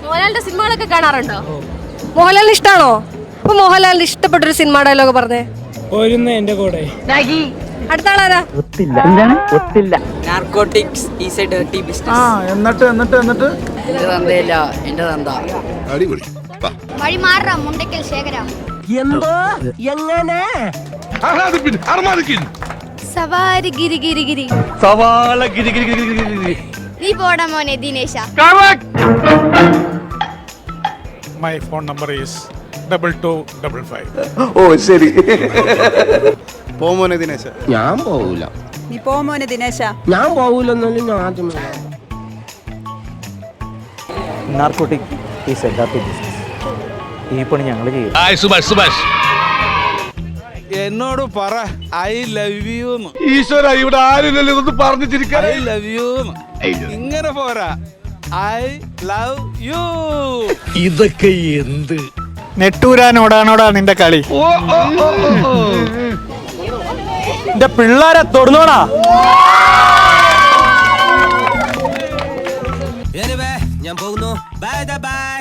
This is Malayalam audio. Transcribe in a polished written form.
മോഹൻലാലിന്റെ സിനിമകളൊക്കെ കാണാറുണ്ടോ? മോഹൻലാലിന് ഇഷ്ടമാണോ? അപ്പൊ മോഹൻലാലിന് ഇഷ്ടപ്പെട്ടൊരു സിനിമ ഡയലോഗ് പറഞ്ഞേ. എന്റെ കൂടെ അടുത്ത ആളാരാ? Narcotics is a dirty business. എന്നിട്ട് എന്റെ തന്തയില്ല, എന്റെ തന്ത. അടിപൊളി. വഴി മാറാ മുണ്ടക്കൽ ശേഖരാ. എന്തോ എങ്ങനെ സവാരി ഗിരി ഗിരി ഗിരി. സവാള ഗിരി ഗിരി ഗിരി ഗിരി. നീ പോടാ മോനെ ദിനേശ. My phone number is 2255. ഓ ശരി. പോമോനെ ദിനേശ. ഞാൻ പോവൂല. നീ പോ മോനെ ദിനേശ. ഞാൻ പോവൂലെന്നാലും ഞാൻ ആദ്യം narcotic is a dirty business. ഈ പണി ഞങ്ങൾ ചെയ്യും. എന്നോട് പറ ഐ ലവ് യു. ഈശ്വര, ഇവിടെ ആരുമില്ലല്ലോ ഇതൊന്ന് പറഞ്ഞു ചിരിക്കാൻ. ഐ ലവ് യു ഇങ്ങനെ പോരാ, ഐ ലവ് യു. ഇതൊക്കെ എന്ത് നെട്ടൂരാനോടാണോടാ നിന്റെ കളി? എന്റെ പിള്ളേരെ തൊടുന്നോടാ. ഞാൻ പോകുന്നു. Bye bye.